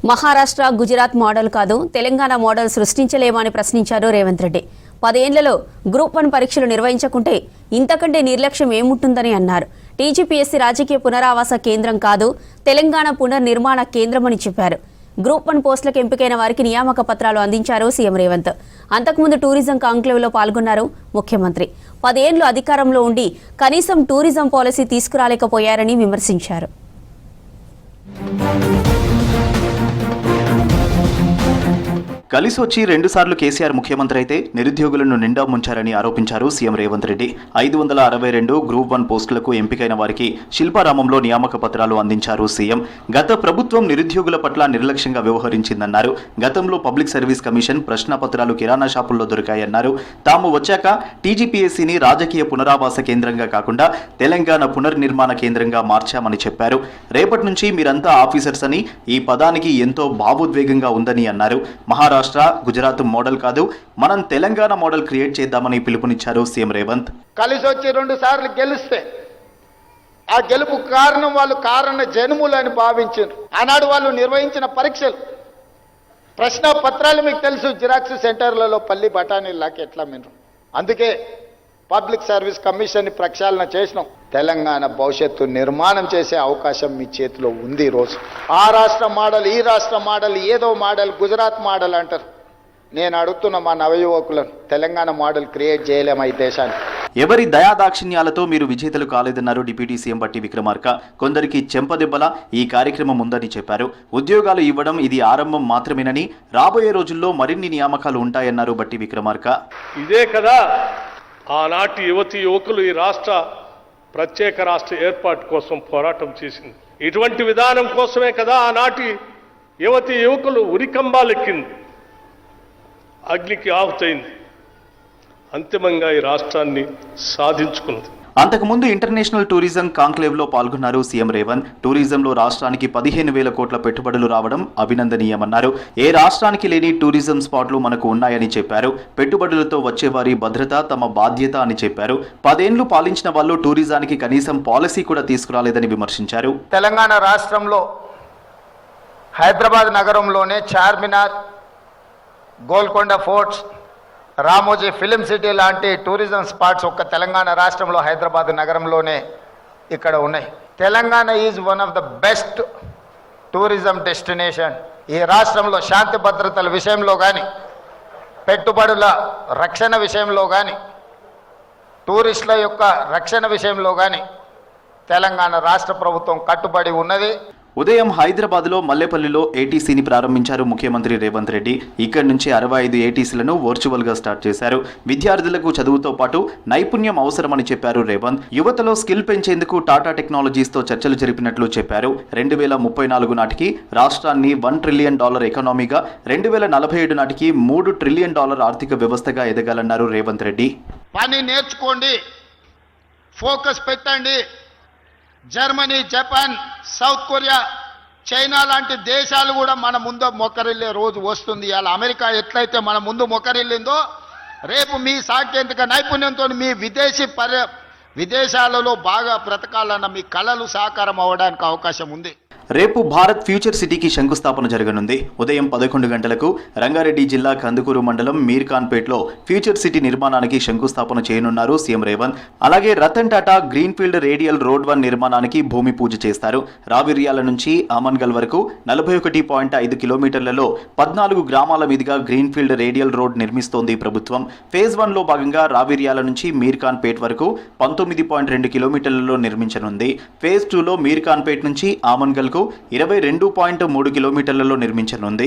Maharashtra Gujarat model కాదు, Telangana model సృష్టించలేమని ప్రశ్నించారు రేవంత్ రెడ్డి. 10 ఏళ్లలో గ్రూప్ 1 పరీక్షలు నిర్వహించకుంటే ఇంతకంటే నిర్లక్ష్యం ఏముంటుందని అన్నారు. టీజీపీఎస్సీ రాజకీయ పునరావాస కేంద్రం కాదు, తెలంగాణ పునర్నిర్మాణ కేంద్రమని చెప్పారు. గ్రూప్ 1 పోస్టులకు ఎంపికైన వారికి నియామక పత్రాలు అందించారు సీఎం రేవంత్. అంతకుముందు టూరిజం కాంక్లేవ్లో పాల్గొన్నారు ముఖ్యమంత్రి. 10 ఏళ్లు అధికారంలో ఉండి కనీసం టూరిజం పాలసీ తీసుకురాలేకపోయారని విమర్శించారు. కలిసి వచ్చి 2 సార్లు కేసీఆర్ ముఖ్యమంత్రి అయితే నిరుద్యోగులను నిండా ముంచారని ఆరోపించారు సీఎం రేవంత్ రెడ్డి. 562 గ్రూప్ 1 పోస్టులకు ఎంపికైన వారికి శిల్పారామంలో నియామక పత్రాలు అందించారు సీఎం. గత ప్రభుత్వం నిరుద్యోగుల పట్ల నిర్లక్ష్యంగా వ్యవహరించిందన్నారు. గతంలో పబ్లిక్ సర్వీస్ కమిషన్ ప్రశ్నపత్రాలు కిరాణా షాపుల్లో దొరికాయన్నారు. తాము వచ్చాక టీజీపీఎస్సీని రాజకీయ పునరావాస కేంద్రంగా కాకుండా తెలంగాణ పునర్నిర్మాణ కేంద్రంగా మార్చామని చెప్పారు. రేపటి నుంచి మీరంతా ఆఫీసర్స్ అని ఈ పదానికి ఎంతో భావోద్వేగంగా ఉందని అన్నారు. మహారాష్ట్ర గుజరాత్ మోడల్ కాదు, మనం తెలంగాణ మోడల్ క్రియేట్ చేద్దామని పిలుపునిచ్చారు సీఎం రేవంత్. కలిసి వచ్చి 2 సార్లు గెలిస్తే ఆ గెలుపు కారణం వాళ్ళు కారణ జన్ములని భావించారు. ఆనాడు వాళ్ళు నిర్వహించిన పరీక్షలు, ప్రశ్న పత్రాలు మీకు తెలుసు, జిరాక్స్ సెంటర్లలో పల్లి బఠానీలాకి ఎట్లా మీరు. అందుకే పబ్లిక్ సర్వీస్ కమిషన్ని ప్రక్షాళన చేసినాం. తెలంగాణ భవిష్యత్తు నిర్మాణం చేసే అవకాశం మీ చేతిలో ఉంది. ఈరోజు ఆ రాష్ట్ర మోడల్, ఈ రాష్ట్ర మోడల్, ఏదో మోడల్, గుజరాత్ మోడల్ అంటారు. నేను అడుగుతున్న మా నవయువకులను, తెలంగాణ మోడల్ క్రియేట్ చేయలేమా ఈ దేశాన్ని? ఎవరి దయాదాక్షిణ్యాలతో మీరు విజేతలు కాలేదన్నారు డిప్యూటీ సీఎం బట్టి విక్రమార్క. కొందరికి చెంపదెబ్బల ఈ కార్యక్రమం ఉందని చెప్పారు. ఉద్యోగాలు ఇవ్వడం ఇది ఆరంభం మాత్రమేనని, రాబోయే రోజుల్లో మరిన్ని నియామకాలు ఉంటాయన్నారు బట్టి విక్రమార్క. ఇదే కదా ఆనాటి యువతి యువకులు ఈ రాష్ట్ర ప్రత్యేక రాష్ట్ర ఏర్పాటు కోసం పోరాటం చేసింది. ఇటువంటి విధానం కోసమే కదా ఆనాటి యువతి యువకులు ఉరికంబాలెక్కింది, అగ్నికి ఆహుతైంది, అంతిమంగా ఈ రాష్ట్రాన్ని సాధించుకుంది. అంతకుముందు ఇంటర్నేషనల్ టూరిజం కాంక్లేవ్లో పాల్గొన్నారు సీఎం రేవంత్. టూరిజంలో రాష్ట్రానికి 15,000 కోట్ల పెట్టుబడులు రావడం అభినందనీయమన్నారు. ఏ రాష్ట్రానికి లేని టూరిజం స్పాట్లు మనకు ఉన్నాయని చెప్పారు. పెట్టుబడులతో వచ్చేవారి భద్రత తమ బాధ్యత అని చెప్పారు. 10 ఏళ్లు పాలించిన వాళ్ళు టూరిజానికి కనీసం పాలసీ కూడా తీసుకురాలేదని విమర్శించారు. తెలంగాణ రాష్ట్రంలో హైదరాబాద్ నగరంలోనే Charminar, Golconda forts, Ramoji film city లాంటి టూరిజం స్పాట్స్ ఒక్క తెలంగాణ రాష్ట్రంలో హైదరాబాద్ నగరంలోనే ఇక్కడ ఉన్నాయి. Telangana is one of the best tourism destination. ఈ రాష్ట్రంలో శాంతి భద్రతల విషయంలో కానీ, పెట్టుబడుల రక్షణ విషయంలో కానీ, టూరిస్టుల యొక్క రక్షణ విషయంలో కానీ తెలంగాణ రాష్ట్ర ప్రభుత్వం కట్టుబడి ఉన్నది. ఉదయం హైదరాబాద్లో మల్లేపల్లిలో ఏటీసీని ప్రారంభించారు ముఖ్యమంత్రి రేవంత్ రెడ్డి. ఇక్కడి నుంచి 65 ఏటీసీలను వర్చువల్గా స్టార్ట్ చేశారు. విద్యార్థులకు చదువుతో పాటు నైపుణ్యం అవసరమని చెప్పారు రేవంత్. యువతలో స్కిల్ పెంచేందుకు టాటా టెక్నాలజీస్తో చర్చలు జరిపినట్లు చెప్పారు. 2034 నాటికి రాష్ట్రాన్ని $1 ట్రిలియన్ ఎకానమీగా, 2047 నాటికి $3 ట్రిలియన్ ఆర్థిక వ్యవస్థగా ఎదగాలన్నారు రేవంత్ రెడ్డి. పని నేర్చుకోండి, ఫోకస్ పెట్టండి. Germany, Japan, south Korea, China లాంటి దేశాలు కూడా మన ముందు మొక్కరిల్లే రోజు వస్తుంది. ఇవాళ అమెరికా ఎట్లయితే మన ముందు మొక్కరిల్లిందో, రేపు మీ సాంకేతిక నైపుణ్యంతో మీ విదేశాలలో బాగా బ్రతకాలన్న మీ కళలు సాకారం అవ్వడానికి అవకాశం ఉంది. రేపు భారత్ ఫ్యూచర్ సిటీకి శంకుస్థాపన జరగనుంది. ఉదయం 11 గంటలకు రంగారెడ్డి జిల్లా కందుకూరు మండలం మీర్ఖాన్పేట్లో ఫ్యూచర్ సిటీ నిర్మాణానికి శంకుస్థాపన చేయనున్నారు సీఎం రేవంత్. అలాగే Ratan Tata greenfield radial road 1 నిర్మాణానికి భూమి పూజ చేస్తారు. రావిర్యాల నుంచి ఆమన్గల్ వరకు 41.5 కిలోమీటర్లలో 14 గ్రామాల మీదుగా గ్రీన్ఫీల్డ్ రేడియల్ రోడ్ నిర్మిస్తోంది ప్రభుత్వం. ఫేజ్ 1లో భాగంగా రావిర్యాల నుంచి మీర్ఖాన్పేట్ వరకు 19.2 కిలోమీటర్లలో నిర్మించనుంది. ఫేజ్ 2లో మీర్ఖాన్పేట్ నుంచి ఆమన్గల్కు 22.3 కిలోమీటర్లలో నిర్మించనుంది.